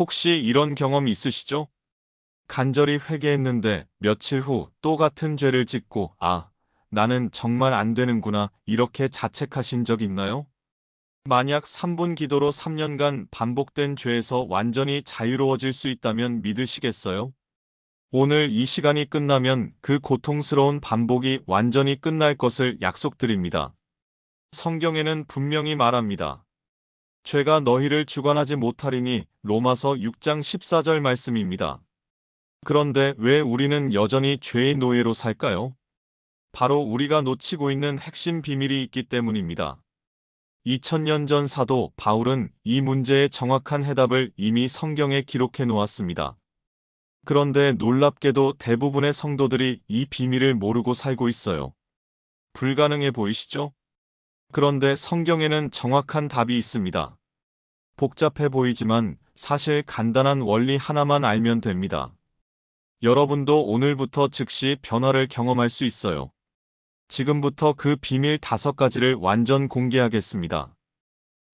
혹시 이런 경험 있으시죠? 간절히 회개했는데 며칠 후 또 같은 죄를 짓고 나는 정말 안 되는구나 이렇게 자책하신 적 있나요? 만약 3분 기도로 3년간 반복된 죄에서 완전히 자유로워질 수 있다면 믿으시겠어요? 오늘 이 시간이 끝나면 그 고통스러운 반복이 완전히 끝날 것을 약속드립니다. 성경에는 분명히 말합니다. 죄가 너희를 주관하지 못하리니 로마서 6장 14절 말씀입니다. 그런데 왜 우리는 여전히 죄의 노예로 살까요? 바로 우리가 놓치고 있는 핵심 비밀이 있기 때문입니다. 2000년 전 사도 바울은 이 문제의 정확한 해답을 이미 성경에 기록해 놓았습니다. 그런데 놀랍게도 대부분의 성도들이 이 비밀을 모르고 살고 있어요. 불가능해 보이시죠? 그런데 성경에는 정확한 답이 있습니다. 복잡해 보이지만 사실 간단한 원리 하나만 알면 됩니다. 여러분도 오늘부터 즉시 변화를 경험할 수 있어요. 지금부터 그 비밀 5가지를 완전 공개하겠습니다.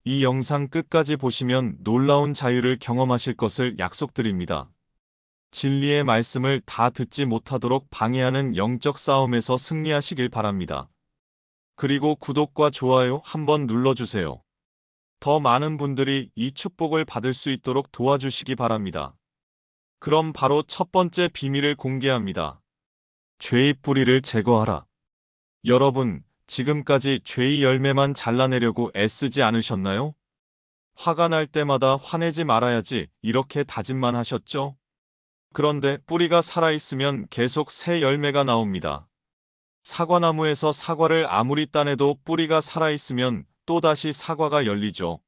이 영상 끝까지 보시면 놀라운 자유를 경험하실 것을 약속드립니다. 진리의 말씀을 다 듣지 못하도록 방해하는 영적 싸움에서 승리하시길 바랍니다. 그리고 구독과 좋아요 한번 눌러주세요. 더 많은 분들이 이 축복을 받을 수 있도록 도와주시기 바랍니다. 그럼 바로 첫 번째 비밀을 공개합니다. 죄의 뿌리를 제거하라. 여러분, 지금까지 죄의 열매만 잘라내려고 애쓰지 않으셨나요? 화가 날 때마다 화내지 말아야지 이렇게 다짐만 하셨죠? 그런데 뿌리가 살아있으면 계속 새 열매가 나옵니다. 사과나무에서 사과를 아무리 따내도 뿌리가 살아있으면 또다시 사과가 열리죠.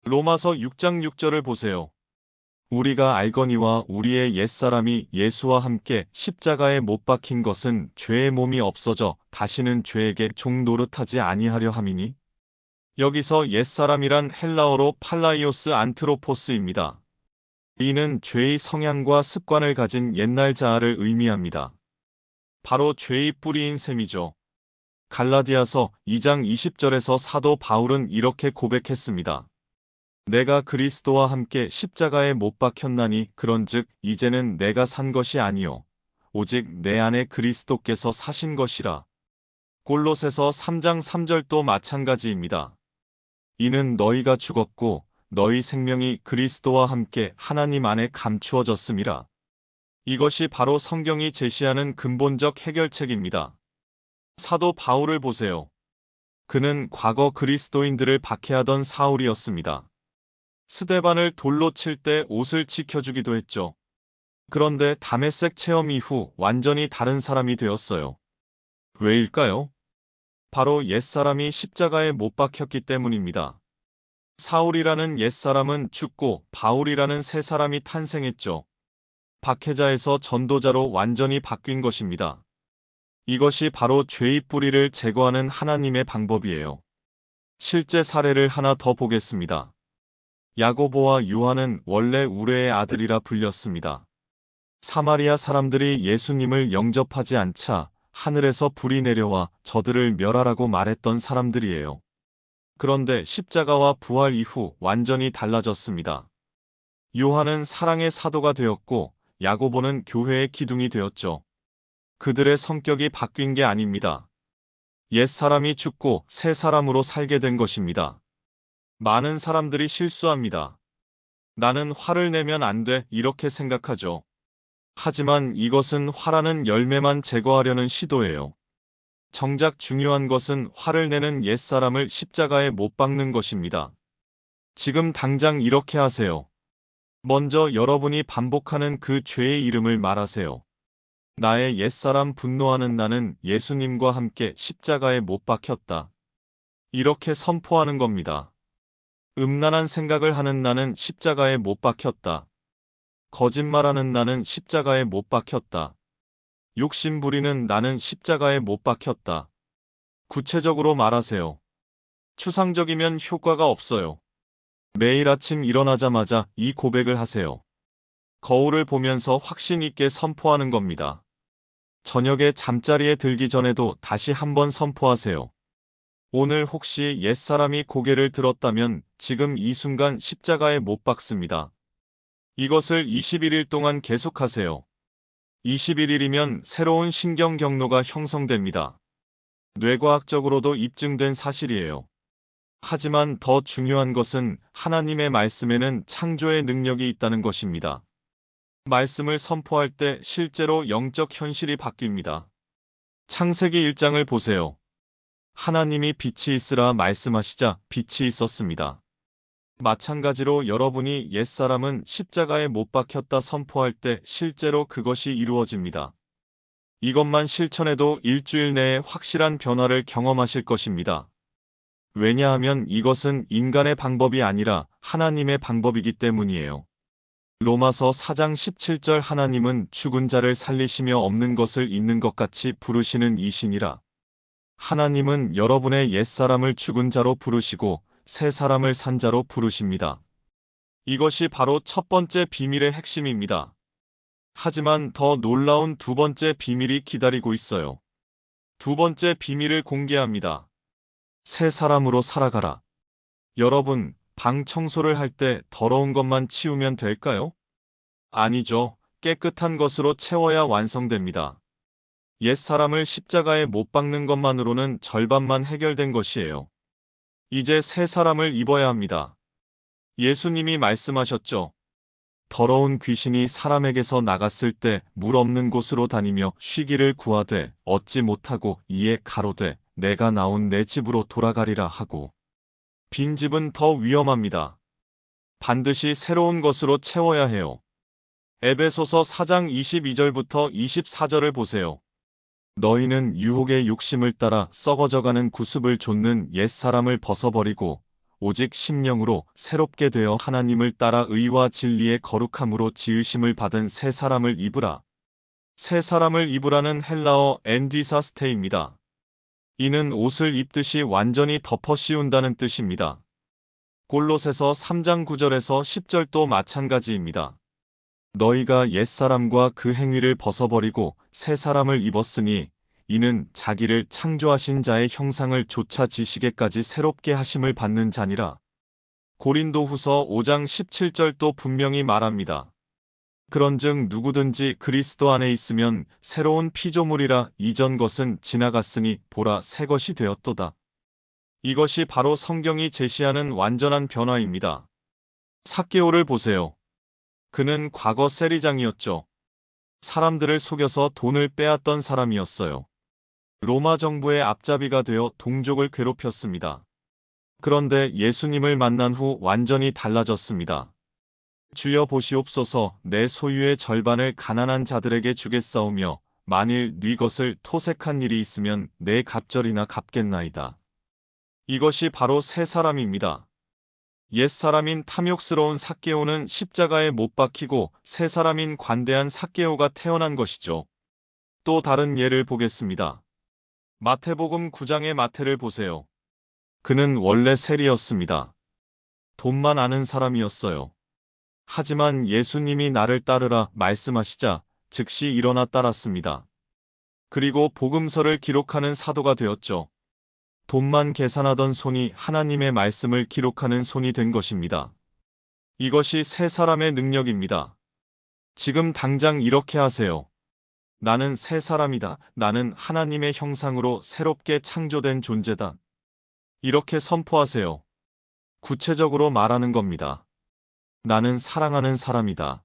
로마서 6장 6절을 보세요. 우리가 알거니와 우리의 옛사람이 예수와 함께 십자가에 못 박힌 것은 죄의 몸이 없어져 다시는 죄에게 종 노릇하지 아니하려 함이니. 여기서 옛사람이란 헬라어로 팔라이오스 안트로포스입니다. 이는 죄의 성향과 습관을 가진 옛날 자아를 의미합니다. 바로 죄의 뿌리인 셈이죠. 갈라디아서 2장 20절에서 사도 바울은 이렇게 고백했습니다. 내가 그리스도와 함께 십자가에 못 박혔나니 그런즉 이제는 내가 산 것이 아니요 오직 내 안에 그리스도께서 사신 것이라. 골로새서 3장 3절도 마찬가지입니다. 이는 너희가 죽었고 너희 생명이 그리스도와 함께 하나님 안에 감추어졌음이라. 이것이 바로 성경이 제시하는 근본적 해결책입니다. 사도 바울을 보세요. 그는 과거 그리스도인들을 박해하던 사울이었습니다. 스데반을 돌로 칠 때 옷을 지켜주기도 했죠. 그런데 다메섹 체험 이후 완전히 다른 사람이 되었어요. 왜일까요? 바로 옛사람이 십자가에 못 박혔기 때문입니다. 사울이라는 옛사람은 죽고 바울이라는 새 사람이 탄생했죠. 박해자에서 전도자로 완전히 바뀐 것입니다. 이것이 바로 죄의 뿌리를 제거하는 하나님의 방법이에요. 실제 사례를 하나 더 보겠습니다. 야고보와 요한은 원래 우레의 아들이라 불렸습니다. 사마리아 사람들이 예수님을 영접하지 않자 하늘에서 불이 내려와 저들을 멸하라고 말했던 사람들이에요. 그런데 십자가와 부활 이후 완전히 달라졌습니다. 요한은 사랑의 사도가 되었고 야고보는 교회의 기둥이 되었죠. 그들의 성격이 바뀐 게 아닙니다. 옛 사람이 죽고 새 사람으로 살게 된 것입니다. 많은 사람들이 실수합니다. 나는 화를 내면 안 돼, 이렇게 생각하죠. 하지만 이것은 화라는 열매만 제거하려는 시도예요. 정작 중요한 것은 화를 내는 옛사람을 십자가에 못 박는 것입니다. 지금 당장 이렇게 하세요. 먼저 여러분이 반복하는 그 죄의 이름을 말하세요. 나의 옛사람 분노하는 나는 예수님과 함께 십자가에 못 박혔다. 이렇게 선포하는 겁니다. 음란한 생각을 하는 나는 십자가에 못 박혔다. 거짓말하는 나는 십자가에 못 박혔다. 욕심 부리는 나는 십자가에 못 박혔다. 구체적으로 말하세요. 추상적이면 효과가 없어요. 매일 아침 일어나자마자 이 고백을 하세요. 거울을 보면서 확신 있게 선포하는 겁니다. 저녁에 잠자리에 들기 전에도 다시 한번 선포하세요. 오늘 혹시 옛사람이 고개를 들었다면 지금 이 순간 십자가에 못 박습니다. 이것을 21일 동안 계속하세요. 21일이면 새로운 신경 경로가 형성됩니다. 뇌과학적으로도 입증된 사실이에요. 하지만 더 중요한 것은 하나님의 말씀에는 창조의 능력이 있다는 것입니다. 말씀을 선포할 때 실제로 영적 현실이 바뀝니다. 창세기 1장을 보세요. 하나님이 빛이 있으라 말씀하시자 빛이 있었습니다. 마찬가지로 여러분이 옛사람은 십자가에 못 박혔다 선포할 때 실제로 그것이 이루어집니다. 이것만 실천해도 일주일 내에 확실한 변화를 경험하실 것입니다. 왜냐하면 이것은 인간의 방법이 아니라 하나님의 방법이기 때문이에요. 로마서 4장 17절 하나님은 죽은 자를 살리시며 없는 것을 있는 것 같이 부르시는 이신이라. 하나님은 여러분의 옛사람을 죽은 자로 부르시고 새 사람을 산 자로 부르십니다. 이것이 바로 첫 번째 비밀의 핵심입니다. 하지만 더 놀라운 두 번째 비밀이 기다리고 있어요. 두 번째 비밀을 공개합니다. 새 사람으로 살아가라. 여러분, 방 청소를 할 때 더러운 것만 치우면 될까요? 아니죠. 깨끗한 것으로 채워야 완성됩니다. 옛사람을 십자가에 못 박는 것만으로는 절반만 해결된 것이에요. 이제 새 사람을 입어야 합니다. 예수님이 말씀하셨죠. 더러운 귀신이 사람에게서 나갔을 때 물 없는 곳으로 다니며 쉬기를 구하되 얻지 못하고 이에 가로되 내가 나온 내 집으로 돌아가리라 하고. 빈집은 더 위험합니다. 반드시 새로운 것으로 채워야 해요. 에베소서 4장 22절부터 24절을 보세요. 너희는 유혹의 욕심을 따라 썩어져가는 구습을 좇는 옛사람을 벗어버리고 오직 심령으로 새롭게 되어 하나님을 따라 의와 진리의 거룩함으로 지으심을 받은 새 사람을 입으라. 새 사람을 입으라는 헬라어 엔디사스테입니다. 이는 옷을 입듯이 완전히 덮어 씌운다는 뜻입니다. 골로새서 3장 9절에서 10절도 마찬가지입니다. 너희가 옛사람과 그 행위를 벗어버리고 새 사람을 입었으니 이는 자기를 창조하신 자의 형상을 조차 지시게까지 새롭게 하심을 받는 자니라. 고린도후서 5장 17절도 분명히 말합니다. 그런즉 누구든지 그리스도 안에 있으면 새로운 피조물이라 이전 것은 지나갔으니 보라 새 것이 되었도다. 이것이 바로 성경이 제시하는 완전한 변화입니다. 삭개오를 보세요. 그는 과거 세리장이었죠. 사람들을 속여서 돈을 빼앗던 사람이었어요. 로마 정부의 앞잡이가 되어 동족을 괴롭혔습니다. 그런데 예수님을 만난 후 완전히 달라졌습니다. 주여 보시옵소서 내 소유의 절반을 가난한 자들에게 주겠사오며 만일 네 것을 토색한 일이 있으면 내 갑절이나 갚겠나이다. 이것이 바로 새 사람입니다. 옛사람인 탐욕스러운 삭개오는 십자가에 못 박히고 새 사람인 관대한 삭개오가 태어난 것이죠. 또 다른 예를 보겠습니다. 마태복음 9장의 마태를 보세요. 그는 원래 세리였습니다. 돈만 아는 사람이었어요. 하지만 예수님이 나를 따르라 말씀하시자 즉시 일어나 따랐습니다. 그리고 복음서를 기록하는 사도가 되었죠. 돈만 계산하던 손이 하나님의 말씀을 기록하는 손이 된 것입니다. 이것이 새 사람의 능력입니다. 지금 당장 이렇게 하세요. 나는 새 사람이다. 나는 하나님의 형상으로 새롭게 창조된 존재다. 이렇게 선포하세요. 구체적으로 말하는 겁니다. 나는 사랑하는 사람이다.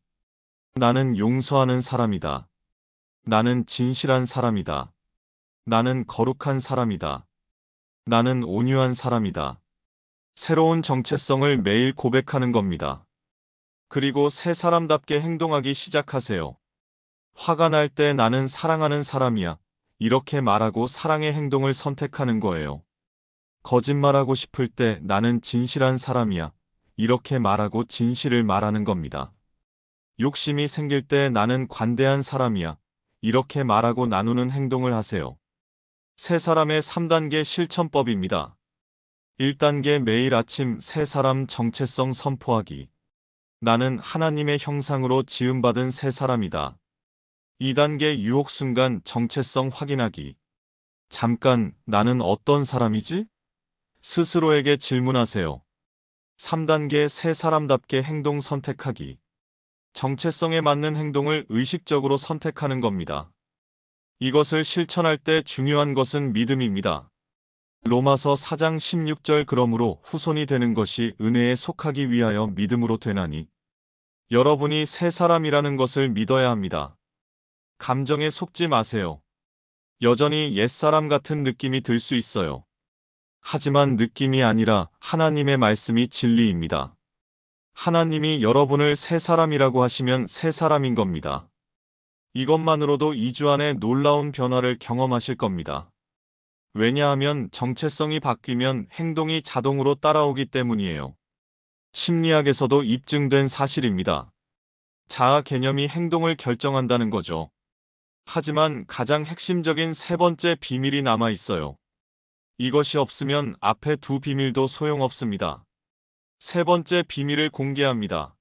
나는 용서하는 사람이다. 나는 진실한 사람이다. 나는 거룩한 사람이다. 나는 온유한 사람이다. 새로운 정체성을 매일 고백하는 겁니다. 그리고 새 사람답게 행동하기 시작하세요. 화가 날 때 나는 사랑하는 사람이야. 이렇게 말하고 사랑의 행동을 선택하는 거예요. 거짓말하고 싶을 때 나는 진실한 사람이야. 이렇게 말하고 진실을 말하는 겁니다. 욕심이 생길 때 나는 관대한 사람이야. 이렇게 말하고 나누는 행동을 하세요. 새 사람의 3단계 실천법입니다. 1단계 매일 아침 새 사람 정체성 선포하기. 나는 하나님의 형상으로 지음받은 새 사람이다. 2단계 유혹 순간 정체성 확인하기. 잠깐, 나는 어떤 사람이지? 스스로에게 질문하세요. 3단계 새 사람답게 행동 선택하기. 정체성에 맞는 행동을 의식적으로 선택하는 겁니다. 이것을 실천할 때 중요한 것은 믿음입니다. 로마서 4장 16절 그러므로 후손이 되는 것이 은혜에 속하기 위하여 믿음으로 되나니 여러분이 새 사람이라는 것을 믿어야 합니다. 감정에 속지 마세요. 여전히 옛사람 같은 느낌이 들 수 있어요. 하지만 느낌이 아니라 하나님의 말씀이 진리입니다. 하나님이 여러분을 새 사람이라고 하시면 새 사람인 겁니다. 이것만으로도 2주 안에 놀라운 변화를 경험하실 겁니다. 왜냐하면 정체성이 바뀌면 행동이 자동으로 따라오기 때문이에요. 심리학에서도 입증된 사실입니다. 자아 개념이 행동을 결정한다는 거죠. 하지만 가장 핵심적인 세 번째 비밀이 남아 있어요. 이것이 없으면 앞에 두 비밀도 소용없습니다. 세 번째 비밀을 공개합니다.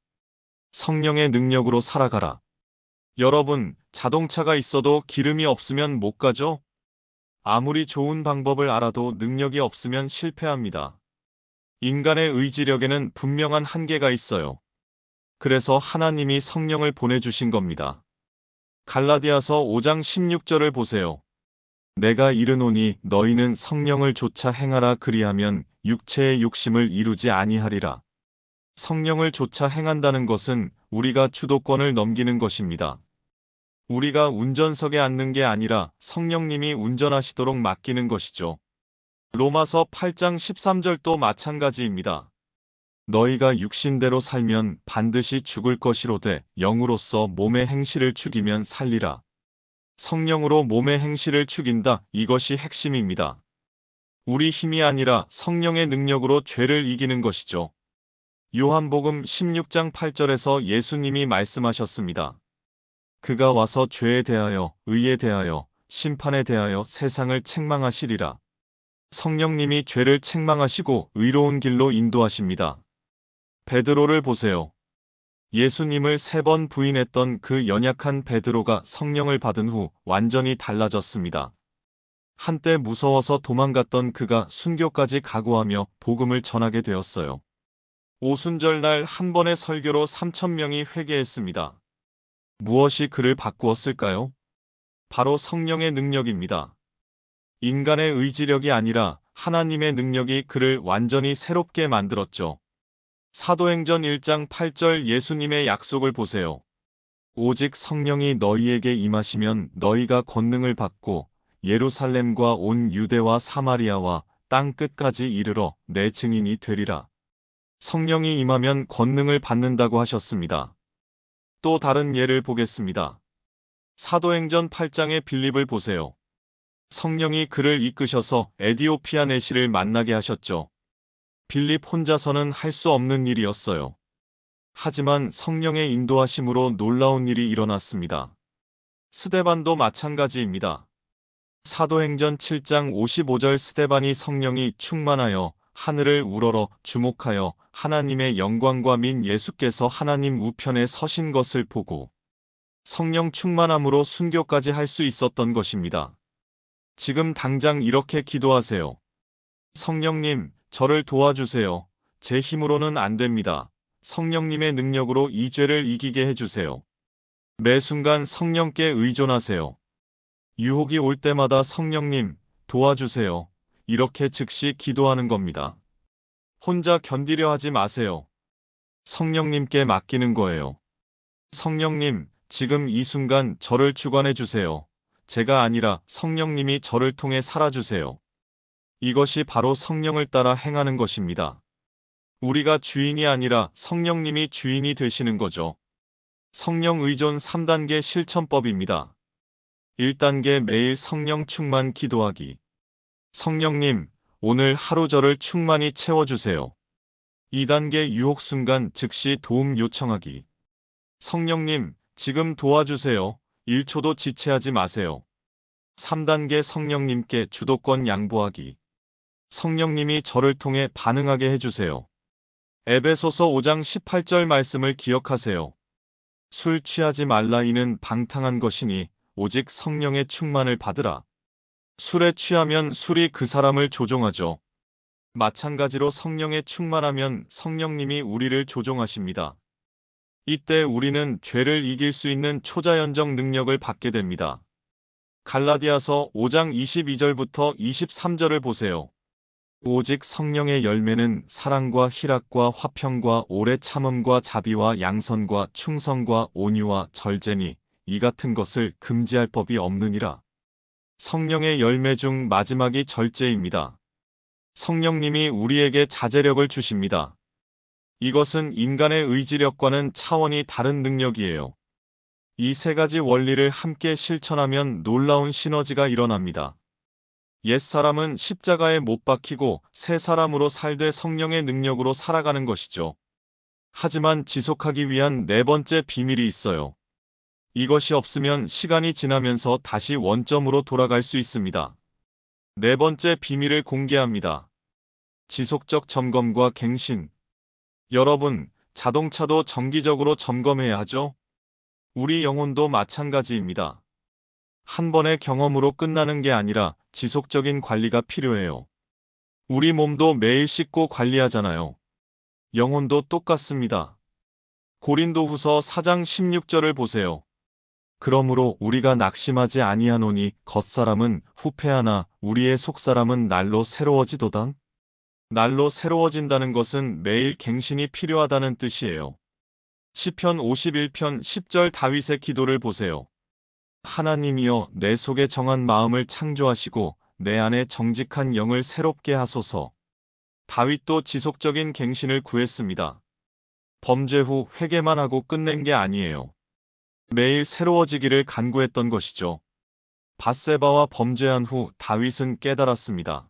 성령의 능력으로 살아가라. 여러분, 자동차가 있어도 기름이 없으면 못 가죠? 아무리 좋은 방법을 알아도 능력이 없으면 실패합니다. 인간의 의지력에는 분명한 한계가 있어요. 그래서 하나님이 성령을 보내주신 겁니다. 갈라디아서 5장 16절을 보세요. 내가 이르노니 너희는 성령을 조차 행하라 그리하면 육체의 욕심을 이루지 아니하리라. 성령을 조차 행한다는 것은 우리가 주도권을 넘기는 것입니다. 우리가 운전석에 앉는 게 아니라 성령님이 운전하시도록 맡기는 것이죠. 로마서 8장 13절도 마찬가지입니다. 너희가 육신대로 살면 반드시 죽을 것이로되 영으로서 몸의 행실을 죽이면 살리라. 성령으로 몸의 행실을 죽인다. 이것이 핵심입니다. 우리 힘이 아니라 성령의 능력으로 죄를 이기는 것이죠. 요한복음 16장 8절에서 예수님이 말씀하셨습니다. 그가 와서 죄에 대하여, 의에 대하여, 심판에 대하여 세상을 책망하시리라. 성령님이 죄를 책망하시고 의로운 길로 인도하십니다. 베드로를 보세요. 예수님을 3번 부인했던 그 연약한 베드로가 성령을 받은 후 완전히 달라졌습니다. 한때 무서워서 도망갔던 그가 순교까지 각오하며 복음을 전하게 되었어요. 오순절 날 한 번의 설교로 3,000명이 회개했습니다. 무엇이 그를 바꾸었을까요? 바로 성령의 능력입니다. 인간의 의지력이 아니라 하나님의 능력이 그를 완전히 새롭게 만들었죠. 사도행전 1장 8절 예수님의 약속을 보세요. 오직 성령이 너희에게 임하시면 너희가 권능을 받고 예루살렘과 온 유대와 사마리아와 땅 끝까지 이르러 내 증인이 되리라. 성령이 임하면 권능을 받는다고 하셨습니다. 또 다른 예를 보겠습니다. 사도행전 8장의 빌립을 보세요. 성령이 그를 이끄셔서 에디오피아 내시를 만나게 하셨죠. 빌립 혼자서는 할 수 없는 일이었어요. 하지만 성령의 인도하심으로 놀라운 일이 일어났습니다. 스데반도 마찬가지입니다. 사도행전 7장 55절 스데반이 성령이 충만하여 하늘을 우러러 주목하여 하나님의 영광과 민 예수께서 하나님 우편에 서신 것을 보고 성령 충만함으로 순교까지 할 수 있었던 것입니다. 지금 당장 이렇게 기도하세요. 성령님, 저를 도와주세요. 제 힘으로는 안 됩니다. 성령님의 능력으로 이 죄를 이기게 해주세요. 매 순간 성령께 의존하세요. 유혹이 올 때마다 성령님, 도와주세요. 이렇게 즉시 기도하는 겁니다. 혼자 견디려 하지 마세요. 성령님께 맡기는 거예요. 성령님, 지금 이 순간 저를 주관해 주세요. 제가 아니라 성령님이 저를 통해 살아주세요. 이것이 바로 성령을 따라 행하는 것입니다. 우리가 주인이 아니라 성령님이 주인이 되시는 거죠. 성령 의존 3단계 실천법입니다. 1단계 매일 성령 충만 기도하기. 성령님, 오늘 하루 저를 충만히 채워주세요. 2단계 유혹 순간 즉시 도움 요청하기. 성령님, 지금 도와주세요. 1초도 지체하지 마세요. 3단계 성령님께 주도권 양보하기. 성령님이 저를 통해 반응하게 해주세요. 에베소서 5장 18절 말씀을 기억하세요. 술 취하지 말라 이는 방탕한 것이니 오직 성령의 충만을 받으라. 술에 취하면 술이 그 사람을 조종하죠. 마찬가지로 성령에 충만하면 성령님이 우리를 조종하십니다. 이때 우리는 죄를 이길 수 있는 초자연적 능력을 받게 됩니다. 갈라디아서 5장 22절부터 23절을 보세요. 오직 성령의 열매는 사랑과 희락과 화평과 오래 참음과 자비와 양선과 충성과 온유와 절제니 이 같은 것을 금지할 법이 없느니라. 성령의 열매 중 마지막이 절제입니다. 성령님이 우리에게 자제력을 주십니다. 이것은 인간의 의지력과는 차원이 다른 능력이에요. 이 세 가지 원리를 함께 실천하면 놀라운 시너지가 일어납니다. 옛사람은 십자가에 못 박히고 새 사람으로 살되 성령의 능력으로 살아가는 것이죠. 하지만 지속하기 위한 네 번째 비밀이 있어요. 이것이 없으면 시간이 지나면서 다시 원점으로 돌아갈 수 있습니다. 네 번째 비밀을 공개합니다. 지속적 점검과 갱신. 여러분, 자동차도 정기적으로 점검해야 하죠? 우리 영혼도 마찬가지입니다. 한 번의 경험으로 끝나는 게 아니라 지속적인 관리가 필요해요. 우리 몸도 매일 씻고 관리하잖아요. 영혼도 똑같습니다. 고린도후서 4장 16절을 보세요. 그러므로 우리가 낙심하지 아니하노니 겉사람은 후패하나 우리의 속사람은 날로 새로워지도다. 날로 새로워진다는 것은 매일 갱신이 필요하다는 뜻이에요. 시편 51편 10절 다윗의 기도를 보세요. 하나님이여 내 속에 정한 마음을 창조하시고 내 안에 정직한 영을 새롭게 하소서. 다윗도 지속적인 갱신을 구했습니다. 범죄 후 회개만 하고 끝낸 게 아니에요. 매일 새로워지기를 간구했던 것이죠. 밧세바와 범죄한 후 다윗은 깨달았습니다.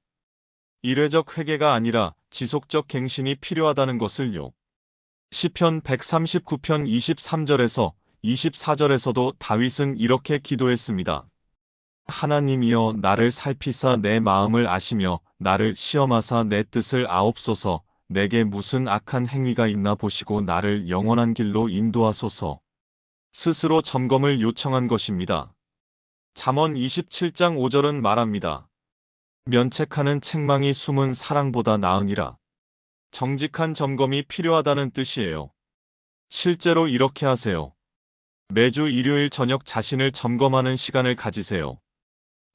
일회적 회개가 아니라 지속적 갱신이 필요하다는 것을요. 시편 139편 23절에서 24절에서도 다윗은 이렇게 기도했습니다. 하나님이여 나를 살피사 내 마음을 아시며 나를 시험하사 내 뜻을 아옵소서. 내게 무슨 악한 행위가 있나 보시고 나를 영원한 길로 인도하소서. 스스로 점검을 요청한 것입니다. 잠언 27장 5절은 말합니다. 면책하는 책망이 숨은 사랑보다 나으니라. 정직한 점검이 필요하다는 뜻이에요. 실제로 이렇게 하세요. 매주 일요일 저녁 자신을 점검하는 시간을 가지세요.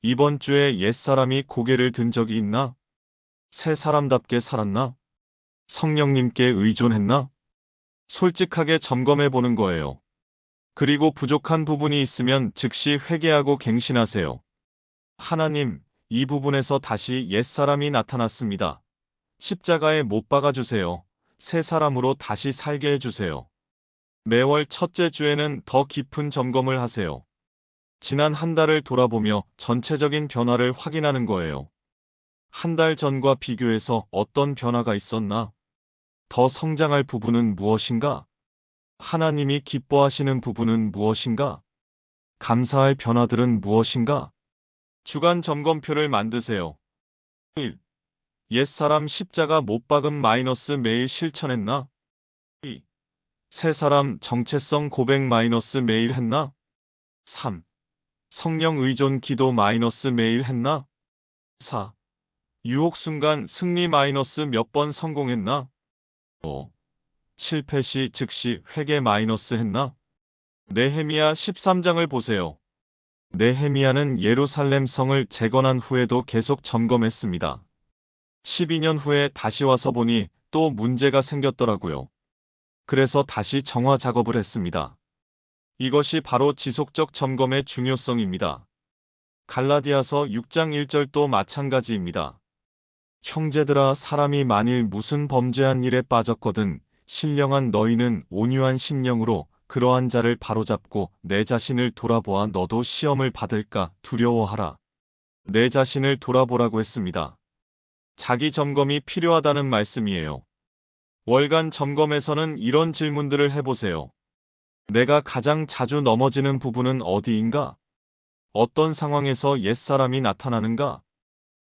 이번 주에 옛사람이 고개를 든 적이 있나? 새 사람답게 살았나? 성령님께 의존했나? 솔직하게 점검해 보는 거예요. 그리고 부족한 부분이 있으면 즉시 회개하고 갱신하세요. 하나님, 이 부분에서 다시 옛사람이 나타났습니다. 십자가에 못 박아주세요. 새 사람으로 다시 살게 해주세요. 매월 첫째 주에는 더 깊은 점검을 하세요. 지난 한 달을 돌아보며 전체적인 변화를 확인하는 거예요. 한 달 전과 비교해서 어떤 변화가 있었나? 더 성장할 부분은 무엇인가? 하나님이 기뻐하시는 부분은 무엇인가? 감사할 변화들은 무엇인가? 주간 점검표를 만드세요. 1. 옛사람 십자가 못 박음 마이너스 매일 실천했나? 2. 새사람 정체성 고백 마이너스 매일 했나? 3. 성령 의존 기도 마이너스 매일 했나? 4. 유혹 순간 승리 마이너스 몇 번 성공했나? 5. 실패 시 즉시 회개 마이너스 했나? 느헤미야 13장을 보세요. 느헤미야는 예루살렘 성을 재건한 후에도 계속 점검했습니다. 12년 후에 다시 와서 보니 또 문제가 생겼더라고요. 그래서 다시 정화 작업을 했습니다. 이것이 바로 지속적 점검의 중요성입니다. 갈라디아서 6장 1절도 마찬가지입니다. 형제들아 사람이 만일 무슨 범죄한 일에 빠졌거든 신령한 너희는 온유한 심령으로 그러한 자를 바로잡고 내 자신을 돌아보아 너도 시험을 받을까 두려워하라. 내 자신을 돌아보라고 했습니다. 자기 점검이 필요하다는 말씀이에요. 월간 점검에서는 이런 질문들을 해보세요. 내가 가장 자주 넘어지는 부분은 어디인가? 어떤 상황에서 옛사람이 나타나는가?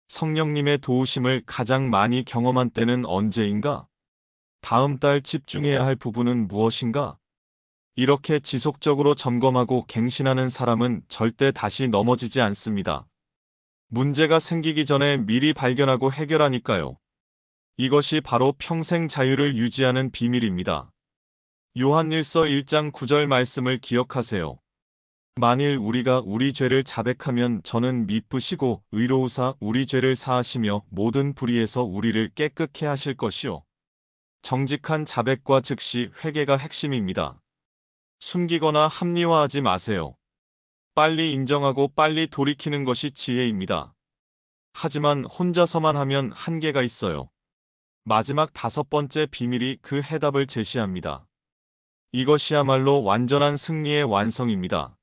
성령님의 도우심을 가장 많이 경험한 때는 언제인가? 다음 달 집중해야 할 부분은 무엇인가? 이렇게 지속적으로 점검하고 갱신하는 사람은 절대 다시 넘어지지 않습니다. 문제가 생기기 전에 미리 발견하고 해결하니까요. 이것이 바로 평생 자유를 유지하는 비밀입니다. 요한일서 1장 9절 말씀을 기억하세요. 만일 우리가 우리 죄를 자백하면 저는 미쁘시고 의로우사 우리 죄를 사하시며 모든 불의에서 우리를 깨끗게 하실 것이요. 정직한 자백과 즉시 회개가 핵심입니다. 숨기거나 합리화하지 마세요. 빨리 인정하고 빨리 돌이키는 것이 지혜입니다. 하지만 혼자서만 하면 한계가 있어요. 마지막 5번째 비밀이 그 해답을 제시합니다. 이것이야말로 완전한 승리의 완성입니다.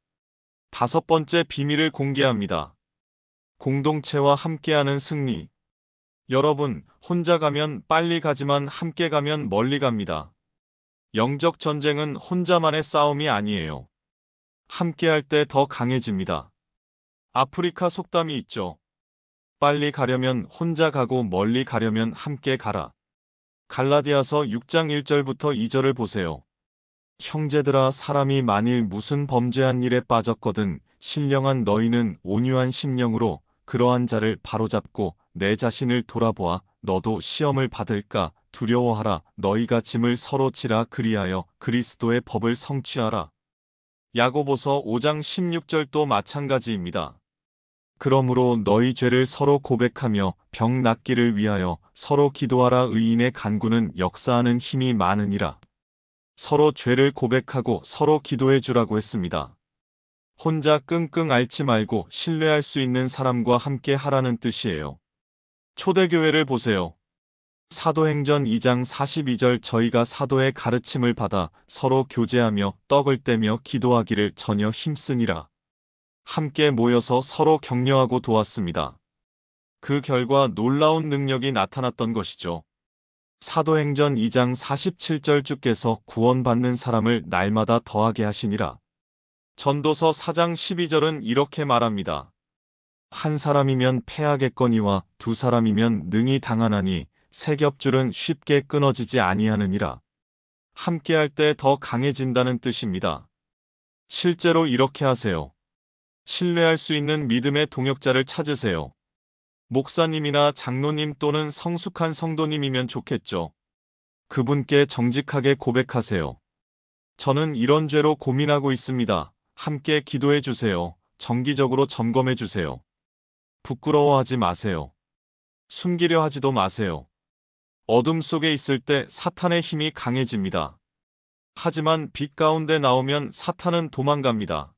5번째 비밀을 공개합니다. 공동체와 함께하는 승리. 여러분, 혼자 가면 빨리 가지만 함께 가면 멀리 갑니다. 영적 전쟁은 혼자만의 싸움이 아니에요. 함께할 때 더 강해집니다. 아프리카 속담이 있죠. 빨리 가려면 혼자 가고 멀리 가려면 함께 가라. 갈라디아서 6장 1절부터 2절을 보세요. 형제들아 사람이 만일 무슨 범죄한 일에 빠졌거든 신령한 너희는 온유한 심령으로 그러한 자를 바로잡고 내 자신을 돌아보아 너도 시험을 받을까 두려워하라. 너희가 짐을 서로 지라 그리하여 그리스도의 법을 성취하라. 야고보서 5장 16절도 마찬가지입니다. 그러므로 너희 죄를 서로 고백하며 병 낫기를 위하여 서로 기도하라. 의인의 간구는 역사하는 힘이 많으니라. 서로 죄를 고백하고 서로 기도해 주라고 했습니다. 혼자 끙끙 앓지 말고 신뢰할 수 있는 사람과 함께 하라는 뜻이에요. 초대교회를 보세요. 사도행전 2장 42절 저희가 사도의 가르침을 받아 서로 교제하며 떡을 떼며 기도하기를 전혀 힘쓰니라. 함께 모여서 서로 격려하고 도왔습니다. 그 결과 놀라운 능력이 나타났던 것이죠. 사도행전 2장 47절 주께서 구원받는 사람을 날마다 더하게 하시니라. 전도서 4장 12절은 이렇게 말합니다. 한 사람이면 패하겠거니와 두 사람이면 능히 당하나니 세 겹줄은 쉽게 끊어지지 아니하느니라. 함께할 때 더 강해진다는 뜻입니다. 실제로 이렇게 하세요. 신뢰할 수 있는 믿음의 동역자를 찾으세요. 목사님이나 장로님 또는 성숙한 성도님이면 좋겠죠. 그분께 정직하게 고백하세요. 저는 이런 죄로 고민하고 있습니다. 함께 기도해 주세요. 정기적으로 점검해 주세요. 부끄러워하지 마세요. 숨기려 하지도 마세요. 어둠 속에 있을 때 사탄의 힘이 강해집니다. 하지만 빛 가운데 나오면 사탄은 도망갑니다.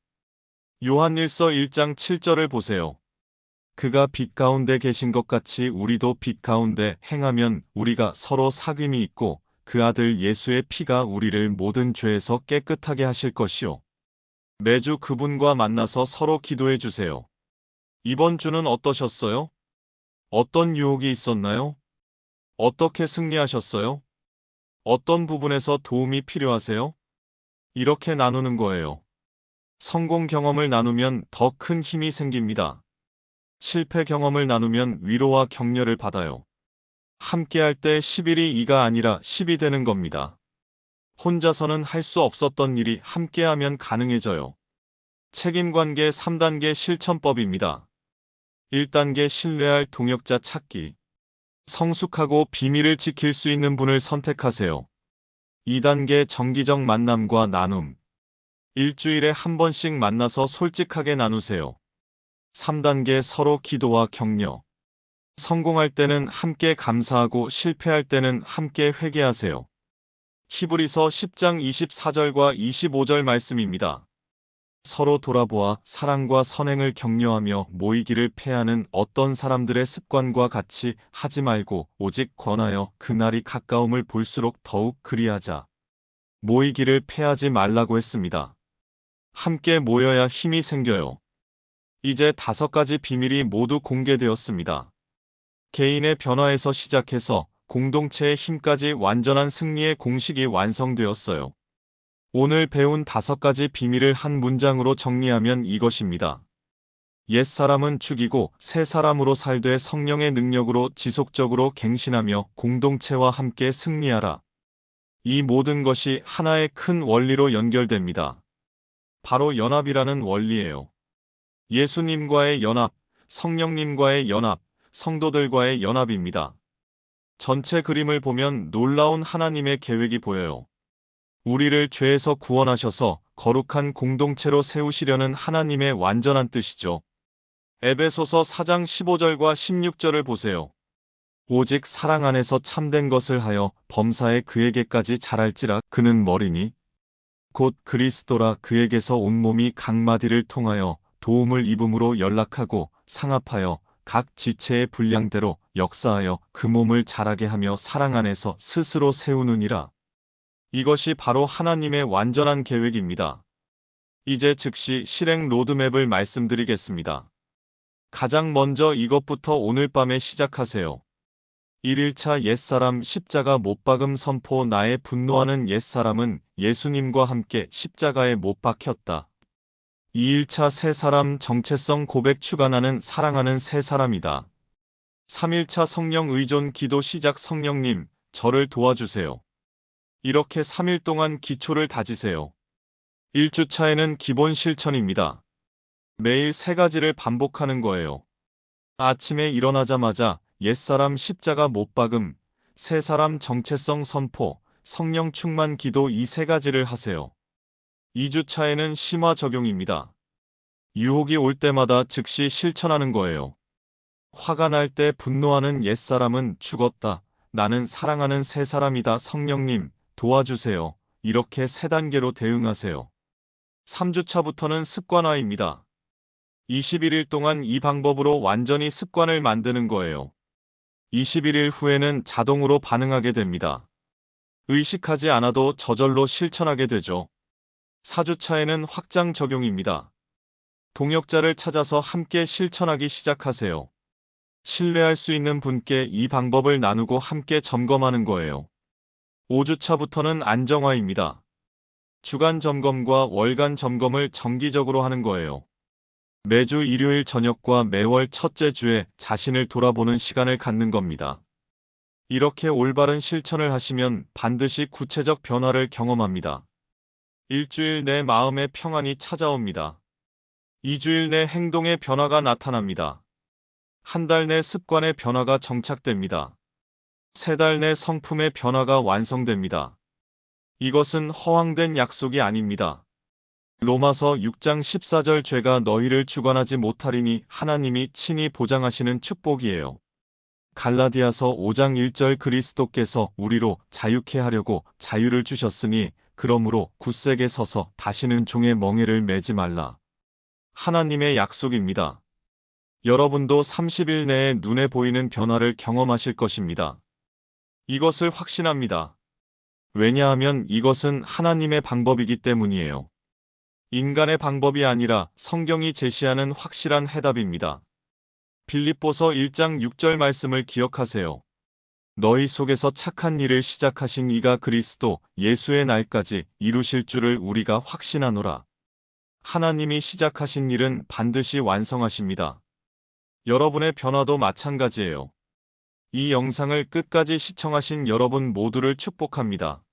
요한일서 1장 7절을 보세요. 그가 빛 가운데 계신 것 같이 우리도 빛 가운데 행하면 우리가 서로 사귐이 있고 그 아들 예수의 피가 우리를 모든 죄에서 깨끗하게 하실 것이요. 매주 그분과 만나서 서로 기도해 주세요. 이번 주는 어떠셨어요? 어떤 유혹이 있었나요? 어떻게 승리하셨어요? 어떤 부분에서 도움이 필요하세요? 이렇게 나누는 거예요. 성공 경험을 나누면 더 큰 힘이 생깁니다. 실패 경험을 나누면 위로와 격려를 받아요. 함께할 때 11이 2가 아니라 10이 되는 겁니다. 혼자서는 할 수 없었던 일이 함께하면 가능해져요. 책임관계 3단계 실천법입니다. 1단계 신뢰할 동역자 찾기. 성숙하고 비밀을 지킬 수 있는 분을 선택하세요. 2단계 정기적 만남과 나눔. 일주일에 한 번씩 만나서 솔직하게 나누세요. 3단계 서로 기도와 격려. 성공할 때는 함께 감사하고 실패할 때는 함께 회개하세요. 히브리서 10장 24절과 25절 말씀입니다. 서로 돌아보아 사랑과 선행을 격려하며 모이기를 패하는 어떤 사람들의 습관과 같이 하지 말고 오직 권하여 그날이 가까움을 볼수록 더욱 그리하자. 모이기를 패하지 말라고 했습니다. 함께 모여야 힘이 생겨요. 이제 5가지 비밀이 모두 공개되었습니다. 개인의 변화에서 시작해서 공동체의 힘까지 완전한 승리의 공식이 완성되었어요. 오늘 배운 5가지 비밀을 한 문장으로 정리하면 이것입니다. 옛사람은 죽이고 새 사람으로 살되 성령의 능력으로 지속적으로 갱신하며 공동체와 함께 승리하라. 이 모든 것이 하나의 큰 원리로 연결됩니다. 바로 연합이라는 원리예요. 예수님과의 연합, 성령님과의 연합, 성도들과의 연합입니다. 전체 그림을 보면 놀라운 하나님의 계획이 보여요. 우리를 죄에서 구원하셔서 거룩한 공동체로 세우시려는 하나님의 완전한 뜻이죠. 에베소서 4장 15절과 16절을 보세요. 오직 사랑 안에서 참된 것을 하여 범사에 그에게까지 자랄지라. 그는 머리니 곧 그리스도라. 그에게서 온몸이 각 마디를 통하여 도움을 입음으로 연락하고 상합하여 각 지체의 분량대로 역사하여 그 몸을 자라게 하며 사랑 안에서 스스로 세우느니라. 이것이 바로 하나님의 완전한 계획입니다. 이제 즉시 실행 로드맵을 말씀드리겠습니다. 가장 먼저 이것부터 오늘 밤에 시작하세요. 1일차 옛사람 십자가 못박음 선포. 나의 분노하는 옛사람은 예수님과 함께 십자가에 못 박혔다. 2일차 새사람 정체성 고백. 추가. 나는 사랑하는 새사람이다. 3일차 성령 의존 기도 시작. 성령님, 저를 도와주세요. 이렇게 3일 동안 기초를 다지세요. 1주차에는 기본 실천입니다. 매일 3가지를 반복하는 거예요. 아침에 일어나자마자 옛사람 십자가 못 박음, 새사람 정체성 선포, 성령 충만 기도. 이 3가지를 하세요. 2주차에는 심화 적용입니다. 유혹이 올 때마다 즉시 실천하는 거예요. 화가 날 때 분노하는 옛사람은 죽었다. 나는 사랑하는 새사람이다. 성령님, 도와주세요. 이렇게 3단계로 대응하세요. 3주차부터는 습관화입니다. 21일 동안 이 방법으로 완전히 습관을 만드는 거예요. 21일 후에는 자동으로 반응하게 됩니다. 의식하지 않아도 저절로 실천하게 되죠. 4주차에는 확장 적용입니다. 동역자를 찾아서 함께 실천하기 시작하세요. 신뢰할 수 있는 분께 이 방법을 나누고 함께 점검하는 거예요. 5주차부터는 안정화입니다. 주간 점검과 월간 점검을 정기적으로 하는 거예요. 매주 일요일 저녁과 매월 첫째 주에 자신을 돌아보는 시간을 갖는 겁니다. 이렇게 올바른 실천을 하시면 반드시 구체적 변화를 경험합니다. 일주일 내 마음의 평안이 찾아옵니다. 2주일 내 행동의 변화가 나타납니다. 한 달 내 습관의 변화가 정착됩니다. 3달 내 성품의 변화가 완성됩니다. 이것은 허황된 약속이 아닙니다. 로마서 6장 14절 죄가 너희를 주관하지 못하리니 하나님이 친히 보장하시는 축복이에요. 갈라디아서 5장 1절 그리스도께서 우리로 자유케 하려고 자유를 주셨으니 그러므로 굳세게 서서 다시는 종의 멍에를 매지 말라. 하나님의 약속입니다. 여러분도 30일 내에 눈에 보이는 변화를 경험하실 것입니다. 이것을 확신합니다. 왜냐하면 이것은 하나님의 방법이기 때문이에요. 인간의 방법이 아니라 성경이 제시하는 확실한 해답입니다. 빌립보서 1장 6절 말씀을 기억하세요. 너희 속에서 착한 일을 시작하신 이가 그리스도 예수의 날까지 이루실 줄을 우리가 확신하노라. 하나님이 시작하신 일은 반드시 완성하십니다. 여러분의 변화도 마찬가지예요. 이 영상을 끝까지 시청하신 여러분 모두를 축복합니다.